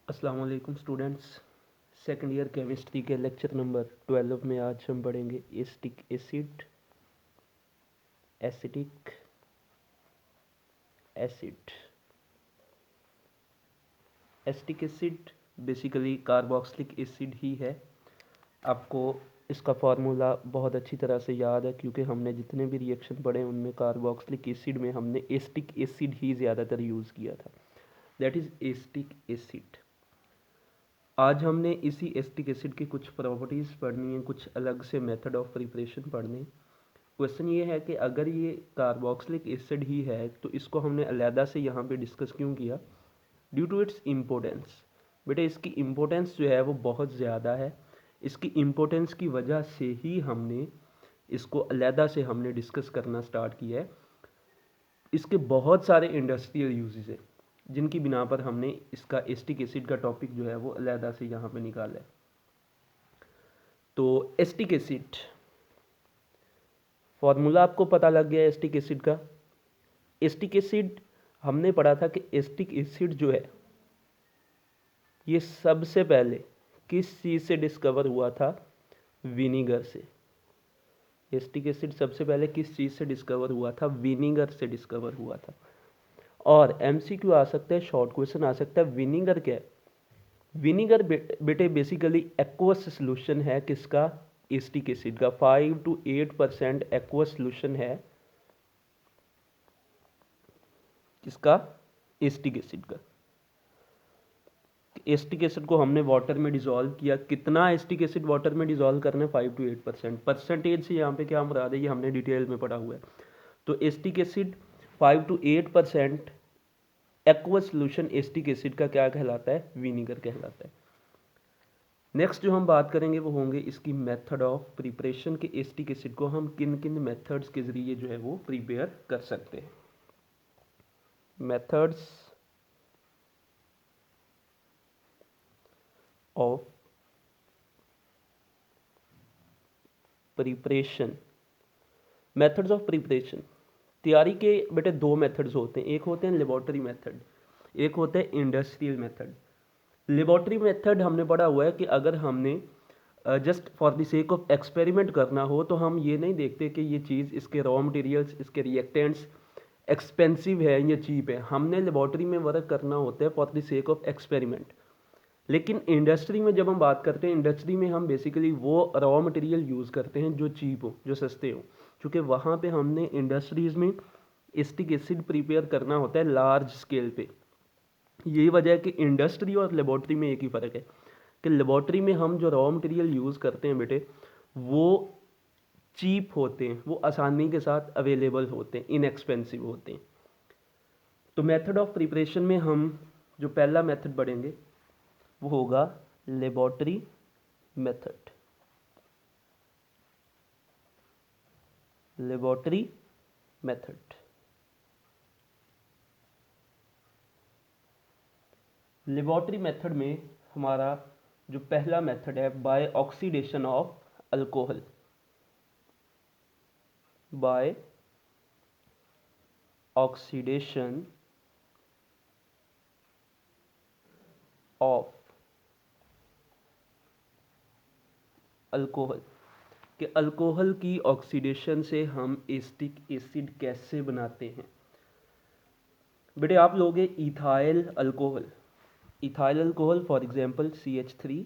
अस्सलाम वालेकुम students. Second year chemistry के लेक्चर नंबर 12 में आज हम पढ़ेंगे acetic acid, acetic acid. Acetic acid basically carboxylic acid ही है। आपको इसका फार्मूला बहुत अच्छी तरह से याद है क्योंकि हमने जितने भी रिएक्शन पढ़े उनमें कार्बोक्सिलिक एसिड में हमने एसिटिक एसिड ही ज़्यादातर यूज़ किया था, दैट इज़ एसिटिक एसिड। आज हमने इसी एसिटिक एसिड की कुछ प्रॉपर्टीज़ पढ़नी है, कुछ अलग से मेथड ऑफ प्रिपरेशन पढ़ने। क्वेश्चन ये है कि अगर ये कार्बोक्सिलिक एसिड ही है तो इसको हमने अलहदा से यहाँ पे डिस्कस क्यों किया? Due to its importance. बेटा इसकी इम्पोर्टेंस जो है वो बहुत ज़्यादा है। इसकी इम्पोर्टेंस की वजह से ही हमने इसको अलहदा से हमने डिस्कस करना स्टार्ट किया है। इसके बहुत सारे इंडस्ट्रियल यूजेस है जिनकी बिना पर हमने इसका एसिटिक एसिड का टॉपिक जो है वो अलहदा से यहाँ पे निकाला है। तो एसिटिक एसिड फॉर्मूला आपको पता लग गया एसिटिक एसिड का। एसिटिक एसिड हमने पढ़ा था कि एसिटिक एसिड जो है ये सबसे पहले किस चीज़ से डिस्कवर हुआ था? विनीगर से। एसिटिक एसिड सबसे पहले किस चीज़ से डिस्कवर हुआ था? विनीगर से डिस्कवर हुआ था। और एमसीक्यू आ सकता है, शॉर्ट क्वेश्चन आ सकता है, विनीगर क्या है? विनीगर बेटे बेसिकली एक्वस सोल्यूशन है किसका? एसिटिक एसिड का। 5 to 8% एक्वस सोल्यूशन है किसका? एसिटिक एसिड का। एसिटिक एसिड को हमने वाटर में डिसॉल्व किया। कितना एसिटिक एसिड वाटर में डिसॉल्व करना है? 5 to 8%। परसेंटेज से यहाँ पे क्या मुराद है ये हमने डिटेल में पढ़ा हुआ है। तो acetic acid 5 to 8% aqueous solution acetic acid का क्या कहलाता है? विनीगर कहलाता है। नेक्स्ट जो हम बात करेंगे वो होंगे इसकी मेथड ऑफ प्रिपरेशन के एसिटिक एसिड को हम किन किन मेथड्स के ज़रिए जो है वो प्रिपेयर कर सकते हैं। Methods of preparation. Methods of preparation तैयारी के बेटे दो मेथड्स होते हैं, एक होते हैं लेबोरेटरी मेथड, एक होता है इंडस्ट्रियल मेथड। लेबोरेटरी मेथड हमने पढ़ा हुआ है कि अगर हमने just for the sake of experiment करना हो तो हम ये नहीं देखते कि ये चीज़, इसके रॉ मटेरियल्स, इसके रिएक्टेंट्स एक्सपेंसिव है या चीप है। हमने लेबोरेटरी में वर्क करना होता है for the sake of experiment. लेकिन इंडस्ट्री में जब हम बात करते हैं, इंडस्ट्री में हम बेसिकली वो रॉ मटेरियल यूज़ करते हैं जो चीप हो, जो सस्ते हो, क्योंकि वहाँ पे हमने इंडस्ट्रीज़ में एसिटिक एसिड प्रिपेयर करना होता है लार्ज स्केल पे। यही वजह है कि इंडस्ट्री और लेबोरेटरी में एक ही फ़र्क है कि लेबोरेटरी में हम जो रॉ मटेरियल यूज़ करते हैं बेटे वो चीप होते हैं, वो आसानी के साथ अवेलेबल होते हैं, इनएक्सपेंसिव होते हैं। तो मेथड ऑफ प्रिपरेशन में हम जो पहला मेथड पढ़ेंगे वो होगा laboratory method. Laboratory method. Laboratory method में हमारा जो पहला मेथड है by oxidation of alcohol. By oxidation of alcohol कि अल्कोहल की ऑक्सीडेशन से हम एसिटिक एसिड कैसे बनाते हैं। बेटे आप लोगे ethyl alcohol. Ethyl alcohol for example CH3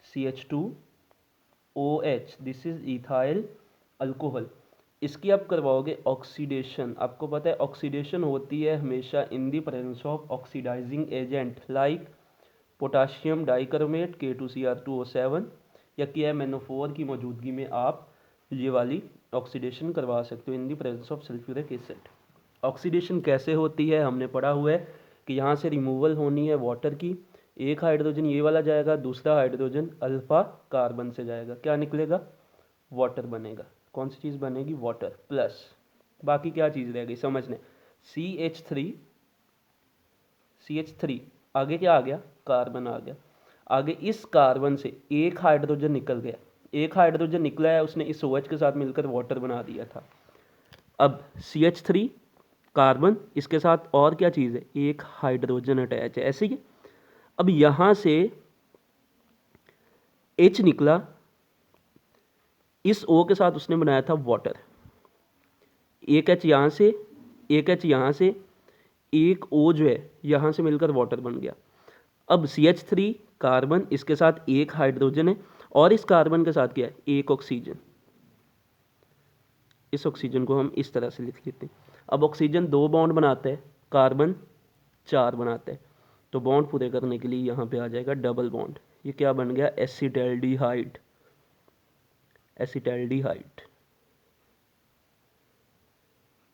CH2OH, this is ethyl alcohol. इसकी आप करवाओगे ऑक्सीडेशन। आपको पता है ऑक्सीडेशन होती है हमेशा in the presence of oxidising agent like potassium dichromate K2Cr2O7 या KMnO4 की मौजूदगी में आप ये वाली ऑक्सीडेशन करवा सकते हो इन the presence of sulphuric acid. Oxidation कैसे होती है हमने पढ़ा हुआ है कि यहाँ से रिमूवल होनी है वाटर की। एक हाइड्रोजन ये वाला जाएगा, दूसरा हाइड्रोजन अल्फा कार्बन से जाएगा, क्या निकलेगा? वाटर बनेगा। कौन सी चीज़ बनेगी? वाटर प्लस बाकी क्या चीज़ रहेगी समझने। CH3 आगे क्या आ गया? कार्बन आ गया। आगे इस कार्बन से एक हाइड्रोजन निकल गया, एक हाइड्रोजन निकला है, उसने इस OH के साथ मिलकर वाटर बना दिया था। अब CH3 कार्बन, इसके साथ और क्या चीज़ है? एक हाइड्रोजन अटैच है, ऐसे ही। अब यहाँ से H निकला, इस O के साथ उसने बनाया था वाटर, एक H यहाँ से, एक H यहाँ से, एक O जो है यहाँ से मिलकर वाटर बन गया। अब CH3 कार्बन, इसके साथ एक हाइड्रोजन है और इस कार्बन के साथ क्या है, एक ऑक्सीजन। इस ऑक्सीजन को हम इस तरह से लिख लेते हैं। अब ऑक्सीजन 2 बॉन्ड बनाता है, कार्बन 4 बनाता है, तो बॉन्ड पूरे करने के लिए यहाँ पे आ जाएगा डबल बॉन्ड। ये क्या बन गया, एसिटाल्डिहाइड। एसिटाल्डिहाइड।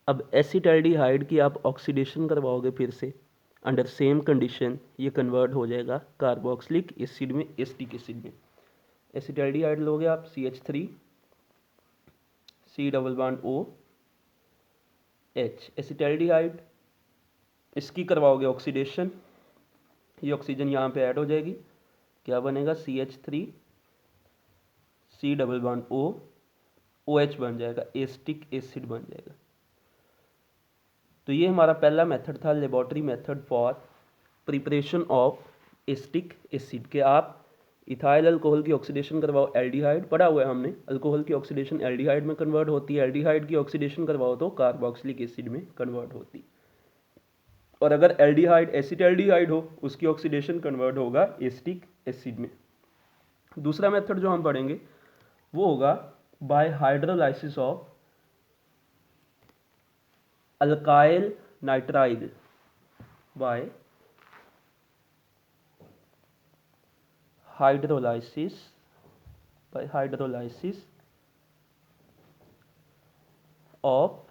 अब एसिटाल्डिहाइड की आप ऑक्सीडेशन करवाओगे फिर से अंडर सेम कंडीशन, ये कन्वर्ट हो जाएगा कार्बोक्सिलिक एसिड में, एसिटिक एसिड में। एसिटाल्डिहाइड लोगे आप, CH3 C double bond O H, acetaldehyde, इसकी करवाओगे ऑक्सीडेशन, ये ऑक्सीजन यहाँ पे ऐड हो जाएगी, क्या बनेगा, CH3 C double bond O OH बन जाएगा, एसिटिक एसिड बन जाएगा। तो ये हमारा पहला मेथड था, laboratory method for preparation of acetic acid, के आप इथाइल अल्कोहल की ऑक्सीडेशन करवाओ, एल्डिहाइड पढ़ा हुआ है हमने, अल्कोहल की ऑक्सीडेशन एल्डिहाइड में कन्वर्ट होती है, एल्डिहाइड की ऑक्सीडेशन करवाओ तो कार्बोक्सिलिक एसिड में कन्वर्ट होती, और अगर एल्डिहाइड एसिटाल्डिहाइड हो उसकी ऑक्सीडेशन कन्वर्ट होगा एसिटिक एसिड में। दूसरा मेथड जो हम पढ़ेंगे वो होगा bye hydrolysis of alkyl nitrile, bye hydrolysis, bye hydrolysis of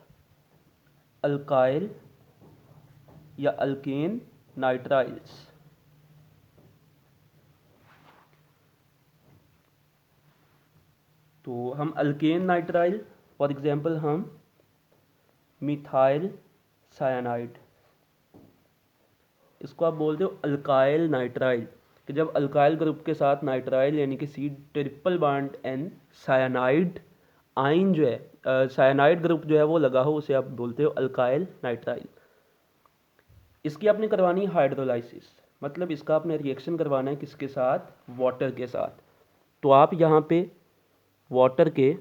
alkyl या अल्केन नाइट्राइल्स। तो हम अल्केन नाइट्राइल, फॉर एग्जांपल हम मिथाइल साइनाइड, इसको आप बोलते हो अल्काइल नाइट्राइल, कि जब अल्काइल ग्रुप के साथ नाइट्राइल यानी कि C triple bond N cyanide आइन जो है, साइनाइड ग्रुप जो है वो लगा हो, उसे आप बोलते हो अल्काइल नाइट्राइल। इसकी आपने करवानी हाइड्रोलाइसिस, मतलब इसका आपने रिएक्शन करवाना है किसके साथ, वाटर के साथ। तो आप यहाँ पे वाटर के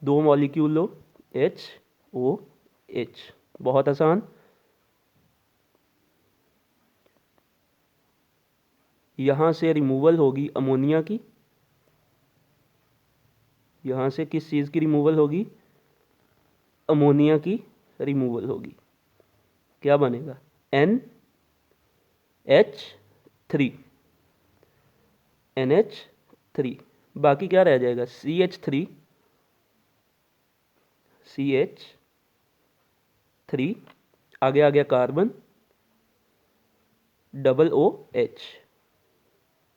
2 मॉलिक्यूल लो, HOH, बहुत आसान। यहाँ से रिमूवल होगी अमोनिया की, यहाँ से किस चीज़ की रिमूवल होगी, अमोनिया की रिमूवल होगी, क्या बनेगा, NH3, NH3, बाकी क्या रह जाएगा, CH3, CH3, आगे आ गया carbon, double OH,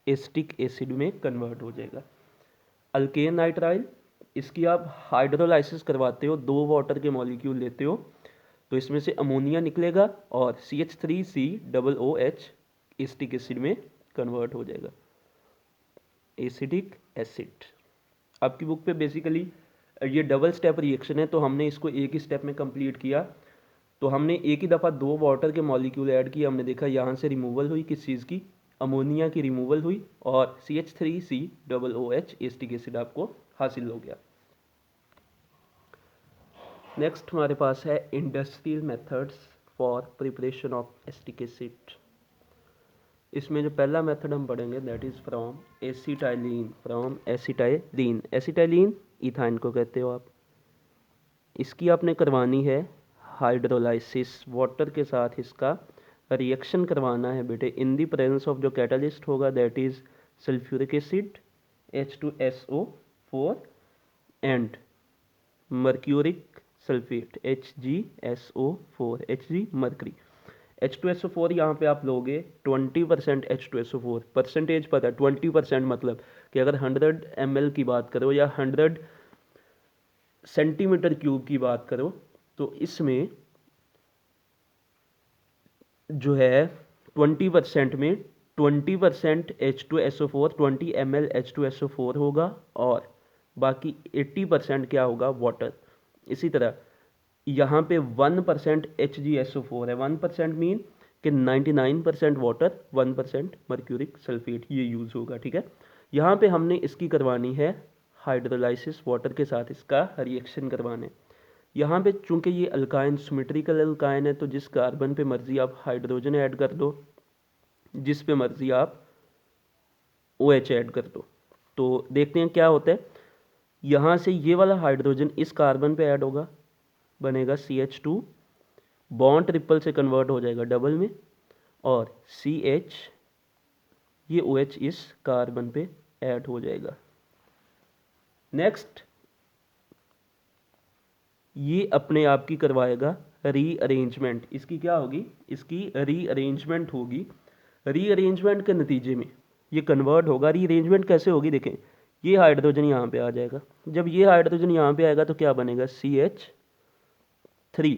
acetic acid में कन्वर्ट हो जाएगा। अल्केन नाइट्राइल, इसकी आप हाइड्रोलाइसिस करवाते हो, 2 वाटर के मॉलिक्यूल लेते हो, तो इसमें से अमोनिया निकलेगा और CH3C double OH acetic acid में कन्वर्ट हो जाएगा, एसिटिक एसिड। आपकी बुक पे बेसिकली ये डबल स्टेप रिएक्शन है, तो हमने इसको एक ही स्टेप में कंप्लीट किया। तो हमने एक ही दफ़ा 2 वाटर के मॉलिक्यूल ऐड किए, हमने देखा यहाँ से रिमूवल हुई किस चीज़ की, अमोनिया की रिमूवल हुई, और CH3C double OH acetic acid आपको हासिल हो गया। नेक्स्ट हमारे पास है industrial methods for preparation of acetic acid. इसमें जो पहला मेथड हम पढ़ेंगे that is from acetylene, from acetylene. Acetylene ethyne को कहते हो आप। इसकी आपने करवानी है हाइड्रोलाइसिस, वाटर के साथ इसका रिएक्शन करवाना है बेटे, इन दी प्रेजेंस ऑफ जो कैटलिस्ट होगा that is sulphuric acid H2SO4 and mercuric sulphate HgSO4, Hg mercury. H2SO4 यहाँ पे आप लोगे 20% H2SO4, परसेंटेज पता है 20%, मतलब कि अगर 100 ml की बात करो या 100 सेंटीमीटर क्यूब की बात करो, तो इसमें जो है 20% में 20% H2SO4, 20 ml H2SO4 होगा, और बाकी 80% क्या होगा, वाटर। इसी तरह यहाँ पे 1% HgSO4 है, 1% मीन कि 99% वाटर 1% मर्क्यूरिक सल्फेट ये यूज़ होगा, ठीक है। यहाँ पे हमने इसकी करवानी है हाइड्रोलाइसिस, वाटर के साथ इसका रिएक्शन करवाने। यहाँ पे चूंकि ये अल्काइन सिमेट्रिकल अल्काइन है, तो जिस कार्बन पे मर्जी आप हाइड्रोजन ऐड कर दो, जिस पे मर्जी आप OH ऐड कर दो। तो देखते हैं क्या होता है। यहाँ से ये वाला हाइड्रोजन इस कार्बन पे ऐड होगा, बनेगा CH2, बॉन्ड ट्रिपल से कन्वर्ट हो जाएगा डबल में, और CH ये OH इस कार्बन पे ऐड हो जाएगा। नेक्स्ट ये अपने आप की करवाएगा रीअरेंजमेंट। इसकी क्या होगी, इसकी रीअरेंजमेंट होगी। रीअरेंजमेंट के नतीजे में ये कन्वर्ट होगा। रीअरेंजमेंट कैसे होगी, देखें, ये हाइड्रोजन यहाँ पे आ जाएगा। जब ये हाइड्रोजन यहाँ पे आएगा तो क्या बनेगा, CH3।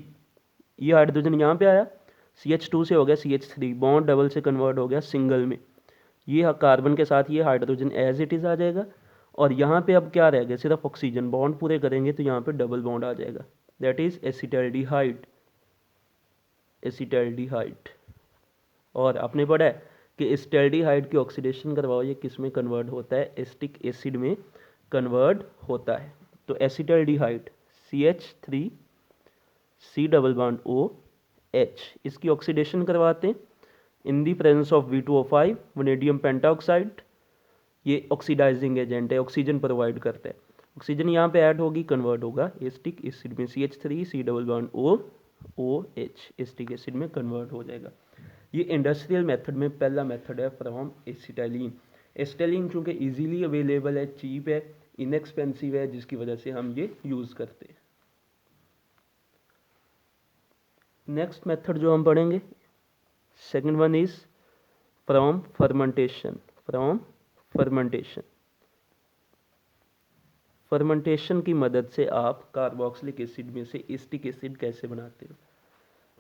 ये हाइड्रोजन यहाँ पे आया, CH2 से हो गया CH3, बॉन्ड डबल से कन्वर्ट हो गया सिंगल में। ये कार्बन के साथ ये हाइड्रोजन एज इट इज़ आ जाएगा, और यहाँ पे अब क्या रह गया, सिर्फ ऑक्सीजन। बॉन्ड पूरे करेंगे तो यहाँ पे डबल बॉन्ड आ जाएगा, दैट इज एसिटाल्डिहाइड। एसिटाल्डिहाइड। और आपने पढ़ा है कि एसिटाल्डिहाइड की ऑक्सीडेशन करवाओ, ये किस में कन्वर्ट होता है, एसिटिक एसिड में कन्वर्ट होता है। तो acetaldehyde CH3 C double bond OH, इसकी ऑक्सीडेशन करवाते हैं in the presence of V2O5 vanadium pentoxide. ये ऑक्सीडाइजिंग एजेंट है, ऑक्सीजन प्रोवाइड करता है। ऑक्सीजन यहाँ पे ऐड होगी, कन्वर्ट होगा एसिटिक एसिड में, CH3 C double bond OH acetic acid में कन्वर्ट हो जाएगा। ये इंडस्ट्रियल मेथड में पहला मेथड है फ्रॉम एसिटाइलिन। एसिटाइलिन चूँकि इजीली अवेलेबल है, चीप है, इनएक्सपेंसिव है, जिसकी वजह से हम ये यूज़ करते हैं। नेक्स्ट मेथड जो हम पढ़ेंगे, second one is from fermentation. From fermentation, fermentation की मदद से आप कार्बोक्सिलिक एसिड में से एसिटिक एसिड कैसे बनाते हो।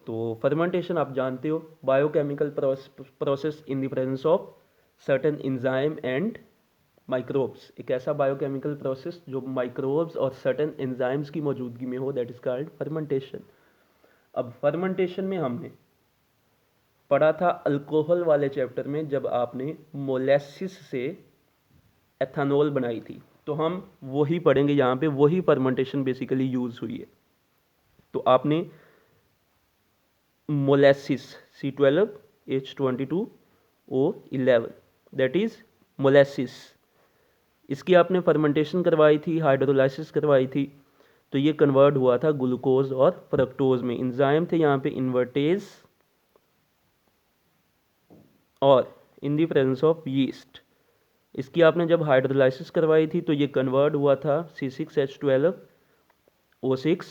तो फर्मेंटेशन आप जानते हो, biochemical process in the presence of certain enzyme and microbes. एक ऐसा बायोकेमिकल प्रोसेस जो माइक्रोब्स और सर्टेन एंजाइम्स की मौजूदगी में हो, दैट इज कॉल्ड फर्मेंटेशन। अब फर्मेंटेशन में हमने पढ़ा था अल्कोहल वाले चैप्टर में, जब आपने मोलेसिस से एथेनॉल बनाई थी, तो हम वही पढ़ेंगे यहाँ पे, वही फर्मेंटेशन बेसिकली यूज हुई है। तो आपने molasses C12H22O11, that is molasses, इसकी आपने फर्मेंटेशन करवाई थी, हाइड्रोलाइसिस करवाई थी, तो ये कन्वर्ट हुआ था ग्लूकोज और फ्रक्टोज में। एंजाइम थे यहाँ पे इन्वर्टेज और इन दी प्रेजेंस ऑफ यीस्ट। इसकी आपने जब हाइड्रोलाइसिस करवाई थी तो ये कन्वर्ट हुआ था C6H12O6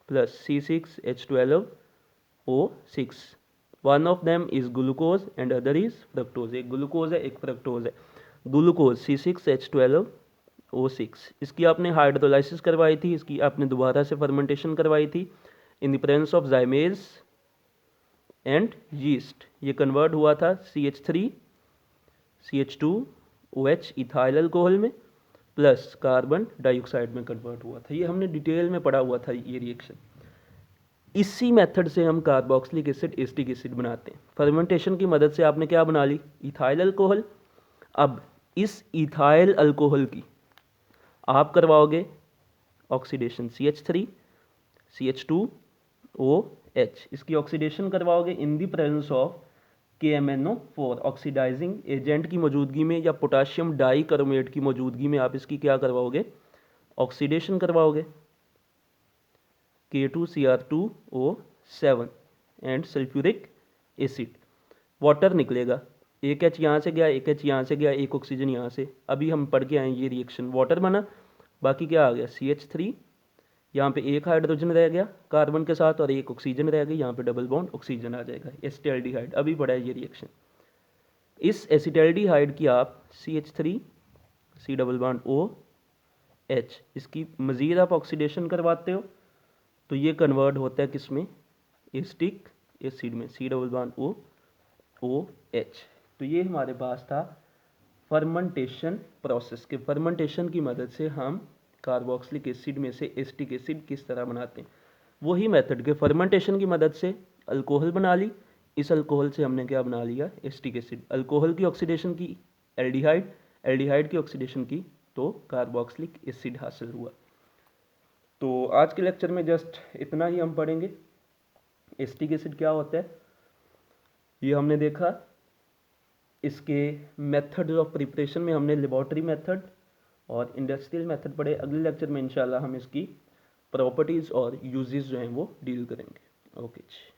plus C6H12O6। One of them is glucose and other is fructose. एक ग्लूकोज है, एक फ्रक्टोज है। ग्लूकोज C6H12O6, इसकी आपने हाइड्रोलाइसिस करवाई थी, इसकी आपने दोबारा से फर्मेंटेशन करवाई थी इन the presence of जाइमेज and yeast. ये कन्वर्ट हुआ था CH3CH2OH इथाइल अल्कोहल में प्लस कार्बन डाइऑक्साइड में कन्वर्ट हुआ था। ये हमने डिटेल में पढ़ा हुआ था ये रिएक्शन। इसी मेथड से हम कार्बोक्सिलिक एसिड एसिटिक एसिड बनाते हैं। फर्मेंटेशन की मदद से आपने क्या बना ली, इथाइल अल्कोहल। अब इस इथाइल अल्कोहल की आप करवाओगे ऑक्सीडेशन CH3CH2OH, इसकी ऑक्सीडेशन करवाओगे in the presence of KMnO4 oxidising agent की मौजूदगी में, या पोटाशियम डाइक्रोमेट की मौजूदगी में आप इसकी क्या करवाओगे, ऑक्सीडेशन करवाओगे K2Cr2O7 and sulphuric acid. Water निकलेगा, एक H यहाँ से गया, एक H यहाँ से गया, एक ऑक्सीजन यहाँ से। अभी हम पढ़ के आए ये रिएक्शन, वाटर बना, बाकी क्या आ गया CH3, यहाँ पे एक हाइड्रोजन रह गया कार्बन के साथ और एक ऑक्सीजन रह गई, यहाँ पे डबल बॉन्ड ऑक्सीजन आ जाएगा, एसिटाल्डिहाइड। अभी पढ़ा है ये रिएक्शन। इस एसिटाल्डिहाइड की आप CH3 C double bond OH, इसकी मज़ीद आप ऑक्सीडेशन करवाते हो तो ये कन्वर्ट होता है किस में, एसिटिक एसिड में, C डबल बॉन्ड OH। तो ये हमारे पास था फर्मेंटेशन प्रोसेस के। फर्मेंटेशन की मदद से हम कार्बोक्सिलिक एसिड में से एसिटिक एसिड किस तरह बनाते हैं। वही मेथड के फर्मेंटेशन की मदद से अल्कोहल बना ली, इस अल्कोहल से हमने क्या बना लिया, एसिटिक एसिड। अल्कोहल की ऑक्सीडेशन की एल्डिहाइड, एल्डिहाइड की ऑक्सीडेशन की तो कार्बोक्सिलिक एसिड हासिल हुआ। तो आज के लेक्चर में जस्ट इतना ही हम पढ़ेंगे। एसिटिक एसिड क्या होता है ये हमने देखा। इसके मेथड्स ऑफ प्रिपरेशन में हमने लेबोरेटरी मेथड और इंडस्ट्रियल मेथड पढ़े। अगले लेक्चर में इंशाल्लाह हम इसकी प्रॉपर्टीज़ और यूजेस जो हैं वो डील करेंगे। ओके जी।